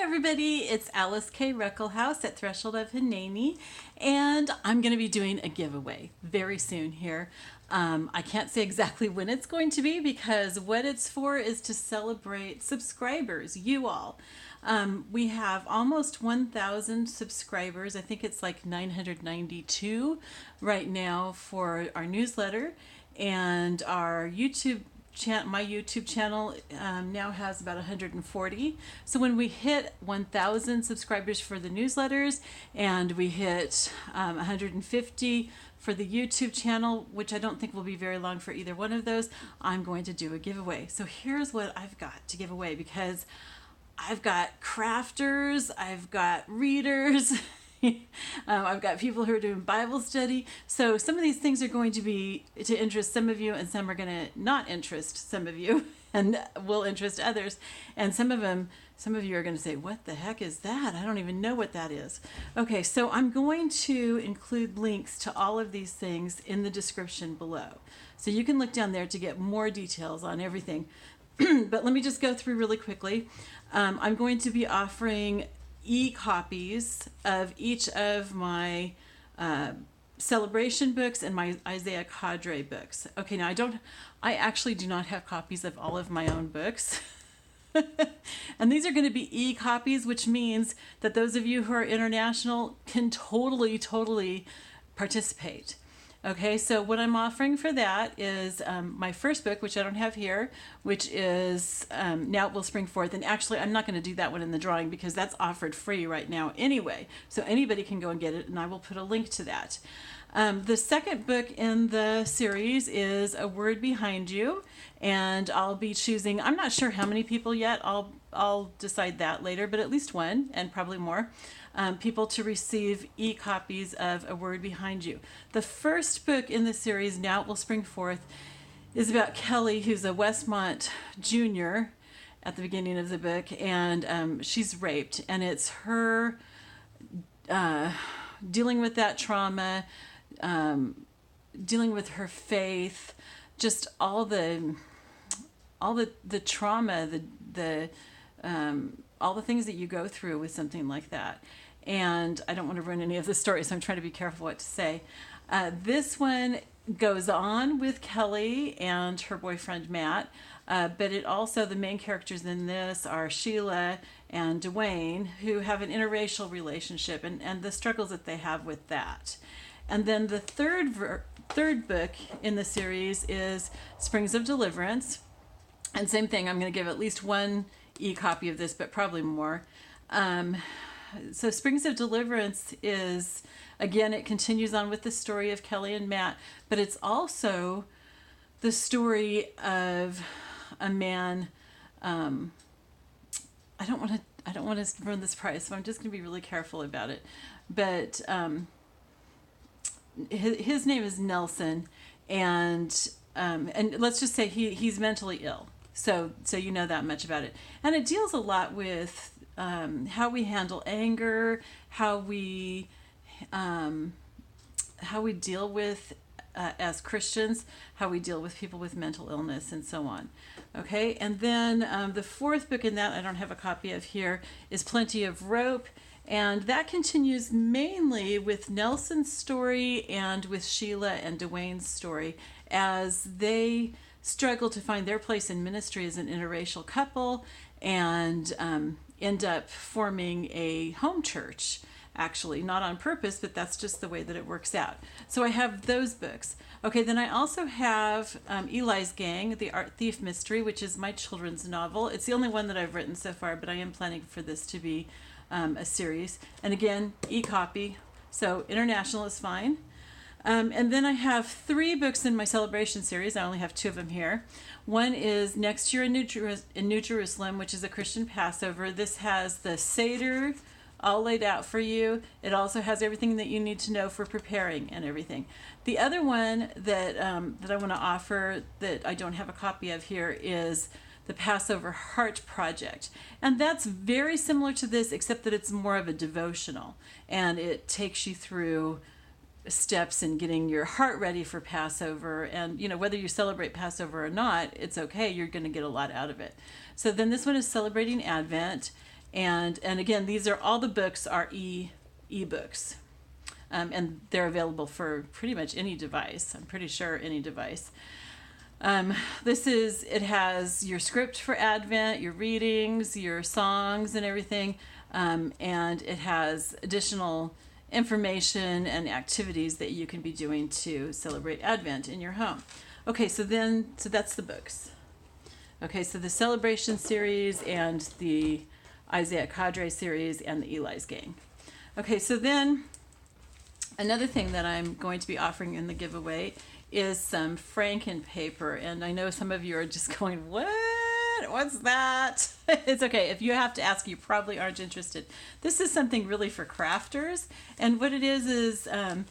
everybody, it's Alyce-Kay Ruckelshaus at Threshold of Hineni, and I'm going to be doing a giveaway very soon here. I can't say exactly when it's going to be because what it's for is to celebrate subscribers, you all. We have almost 1,000 subscribers. I think it's like 992 right now for our newsletter, and our my YouTube channel now has about 140. So when we hit 1,000 subscribers for the newsletters and we hit 150 for the YouTube channel, which I don't think will be very long for either one of those, I'm going to do a giveaway. So here's what I've got to give away, because I've got crafters, I've got readers, I've got people who are doing Bible study. So some of these things are going to be to interest some of you, and some are going to not interest some of you and will interest others. And some of you are going to say, what the heck is that? I don't even know what that is. Okay, so I'm going to include links to all of these things in the description below. So you can look down there to get more details on everything. But let me just go through really quickly. I'm going to be offering e-copies of each of my celebration books and my Isaiah CADRE books. Okay, now I actually do not have copies of all of my own books. And these are going to be e-copies, which means that those of you who are international can totally participate. Okay, so what I'm offering for that is my first book, which I don't have here, which is Now It Will Spring Forth. And actually, I'm not going to do that one in the drawing because that's offered free right now anyway. So anybody can go and get it, and I will put a link to that. The second book in the series is A Word Behind You, and I'll be choosing, I'm not sure how many people yet, I'll decide that later, but at least one, and probably more. People to receive e-copies of A Word Behind You. The first book in the series, Now It Will Spring Forth, is about Kelly, who's a Westmont junior at the beginning of the book, and she's raped, and it's her dealing with that trauma, dealing with her faith, just all the trauma, all the things that you go through with something like that. And I don't want to ruin any of the story, so I'm trying to be careful what to say. This one goes on with Kelly and her boyfriend Matt, but it also, the main characters in this are Sheila and Dwayne, who have an interracial relationship, and the struggles that they have with that. And then the third book in the series is Springs of Deliverance. And same thing, I'm going to give at least one e-copy of this, but probably more. So Springs of Deliverance is, again, it continues on with the story of Kelly and Matt, but it's also the story of a man. I don't want to ruin this prize, so I'm just going to be really careful about it. But his name is Nelson, and let's just say he's mentally ill. So you know that much about it. And it deals a lot with how we handle anger, how we deal with, as Christians, how we deal with people with mental illness and so on. Okay, and then the fourth book in that, I don't have a copy of here, is Plenty of Rope. And that continues mainly with Nelson's story and with Sheila and Dwayne's story as they struggle to find their place in ministry as an interracial couple, and end up forming a home church, actually, not on purpose, but that's just the way that it works out. So I have those books. Okay, then I also have Eli's Gang, The Art Thief Mystery, which is my children's novel. It's the only one that I've written so far, but I am planning for this to be a series. And again, e-copy, so international is fine. And then I have 3 books in my celebration series. I only have 2 of them here. One is Next Year in New Jerusalem, which is a Christian Passover. This has the Seder all laid out for you. It also has everything that you need to know for preparing and everything. The other one that I want to offer that I don't have a copy of here is the Passover Heart Project. And that's very similar to this, except that it's more of a devotional. And it takes you through steps in getting your heart ready for Passover. And, you know, whether you celebrate Passover or not, it's okay. You're going to get a lot out of it. So then this one is Celebrating Advent. And again, these are all the books are ebooks. And they're available for pretty much any device. I'm pretty sure any device. It has your script for Advent, your readings, your songs and everything. And it has additional information and activities that you can be doing to celebrate Advent in your home. Okay, so that's the books. Okay, so the Celebration series and the Isaiah CADRE series and the Eli's Gang. Okay, so then another thing that I'm going to be offering in the giveaway is some Franken paper. And I know some of you are just going, what? What's that? It's okay. If you have to ask, you probably aren't interested. This is something really for crafters. And what it is, and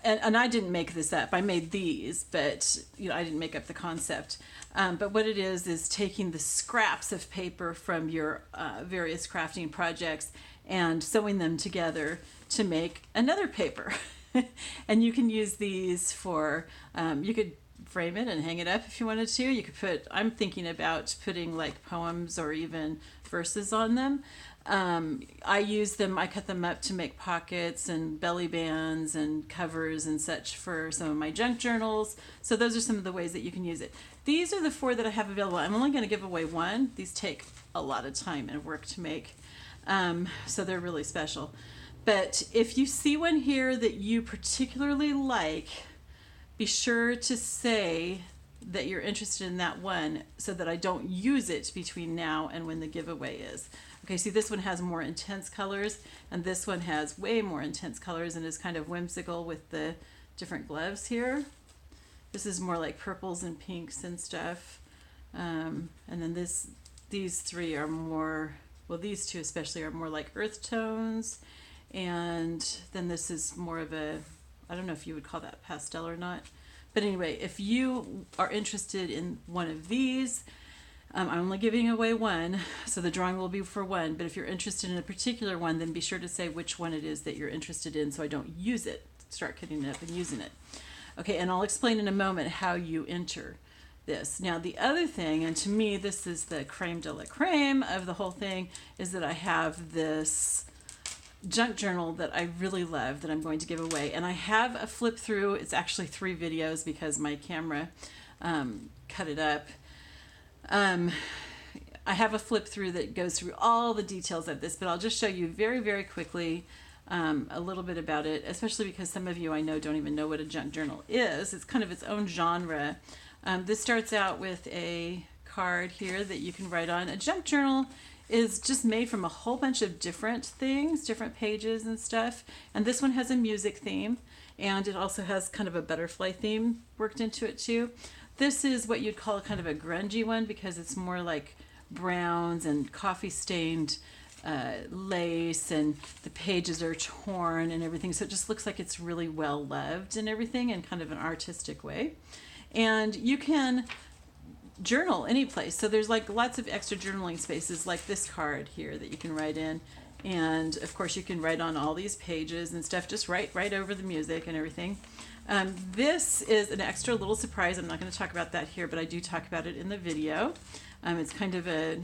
I didn't make this up. I made these, but I didn't make up the concept. But what it is taking the scraps of paper from your various crafting projects and sewing them together to make another paper. And you can use these for, you could frame it and hang it up if you wanted to. You could I'm thinking about putting like poems or even verses on them. I cut them up to make pockets and belly bands and covers and such for some of my junk journals. So those are some of the ways that you can use it. These are the 4 that I have available. I'm only going to give away 1. These take a lot of time and work to make. So they're really special. But if you see one here that you particularly like, be sure to say that you're interested in that one so that I don't use it between now and when the giveaway is. Okay, see, this one has more intense colors, and this one has way more intense colors and is kind of whimsical with the different gloves here. This is more like purples and pinks and stuff. And then these 3 are more, well, these 2 especially are more like earth tones. And then this is more of a, I don't know if you would call that pastel or not. But anyway, if you are interested in one of these, I'm only giving away 1, so the drawing will be for 1. But if you're interested in a particular one, then be sure to say which one it is that you're interested in so I don't use it, start cutting it up and using it. Okay, and I'll explain in a moment how you enter this. Now, the other thing, and to me this is the creme de la creme of the whole thing, is that I have this junk journal that I really love that I'm going to give away. And I have a flip through. It's actually 3 videos because my camera cut it up. I have a flip through that goes through all the details of this, but I'll just show you very, very quickly a little bit about it, especially because some of you I know don't even know what a junk journal is. It's kind of its own genre. This starts out with a card here that you can write on. A junk journal is just made from a whole bunch of different things, different pages and stuff. And this one has a music theme, and it also has kind of a butterfly theme worked into it too. This is what you'd call kind of a grungy one because it's more like browns and coffee stained lace, and the pages are torn and everything. So it just looks like it's really well loved and everything in kind of an artistic way. And you can journal any place. So there's like lots of extra journaling spaces like this card here that you can write in. And of course you can write on all these pages and stuff, just write right over the music and everything. This is an extra little surprise. I'm not going to talk about that here, but I do talk about it in the video. It's kind of a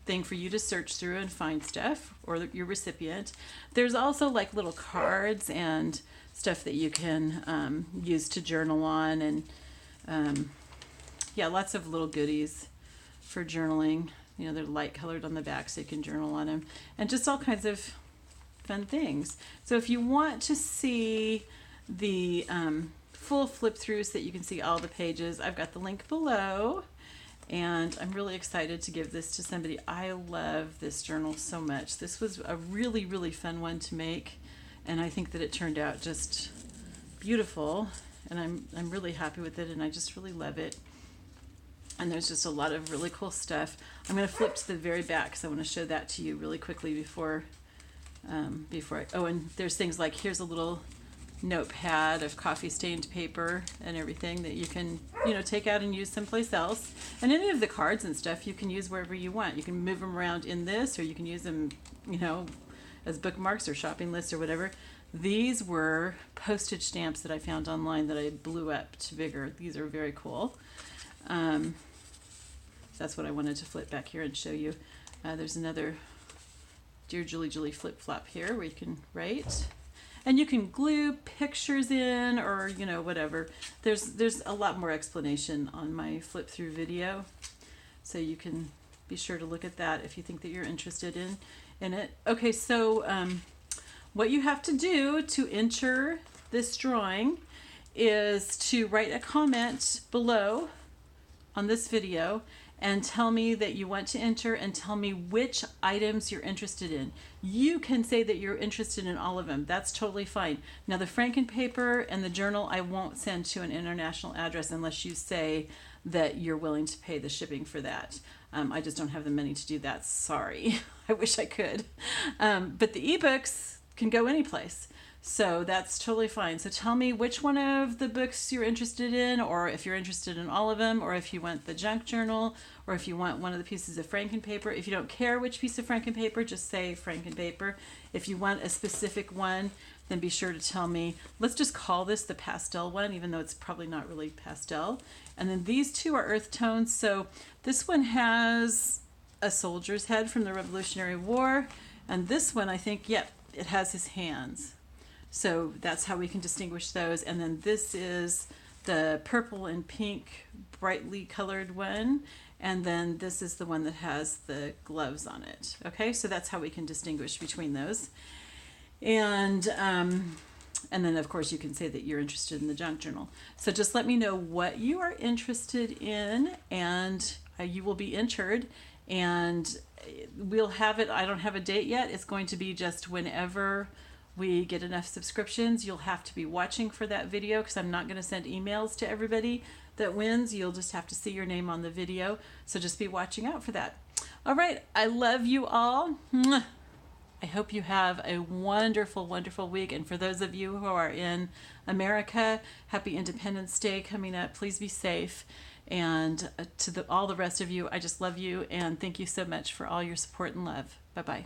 thing for you to search through and find stuff, or your recipient. There's also like little cards and stuff that you can use to journal on, and yeah, lots of little goodies for journaling. They're light colored on the back so you can journal on them, and just all kinds of fun things. So if you want to see the full flip through so that you can see all the pages, I've got the link below, and I'm really excited to give this to somebody. I love this journal so much. This was a really, really fun one to make, and I think that it turned out just beautiful, and I'm really happy with it, and I just really love it. And there's just a lot of really cool stuff. I'm going to flip to the very back because I want to show that to you really quickly before and there's things like, here's a little notepad of coffee stained paper and everything that you can, take out and use someplace else. And any of the cards and stuff you can use wherever you want. You can move them around in this, or you can use them, as bookmarks or shopping lists or whatever. These were postage stamps that I found online that I blew up to bigger. These are very cool. That's what I wanted to flip back here and show you. There's another Dear Julie Julie flip flop here where you can write. And you can glue pictures in or, you know, whatever. There's a lot more explanation on my flip through video. So you can be sure to look at that if you think that you're interested in it. Okay, so what you have to do to enter this drawing is to write a comment below on this video and tell me that you want to enter and tell me which items you're interested in. You can say that you're interested in all of them. That's totally fine. Now the Franken paper and the journal I won't send to an international address unless you say that you're willing to pay the shipping for that. I just don't have the money to do that. Sorry. I wish I could. But the ebooks can go any place. So that's totally fine. So tell me which one of the books you're interested in, or if you're interested in all of them, or if you want the junk journal, or if you want one of the pieces of Franken paper. If you don't care which piece of Franken paper, just say Franken paper. If you want a specific one, then be sure to tell me. Let's just call this the pastel one, even though it's probably not really pastel. And then these two are earth tones. So this one has a soldier's head from the Revolutionary War. And this one, I think, yep, it has his hands. So that's how we can distinguish those. And then this is the purple and pink brightly colored one. And then this is the one that has the gloves on it. Okay, so that's how we can distinguish between those. And then of course you can say that you're interested in the junk journal. So just let me know what you are interested in and you will be entered. And we'll have it, I don't have a date yet. It's going to be just whenever we get enough subscriptions. You'll have to be watching for that video because I'm not going to send emails to everybody that wins. You'll just have to see your name on the video. So just be watching out for that. All right. I love you all. Mwah. I hope you have a wonderful, wonderful week. And for those of you who are in America, happy Independence Day coming up. Please be safe. And to all the rest of you, I just love you and thank you so much for all your support and love. Bye-bye.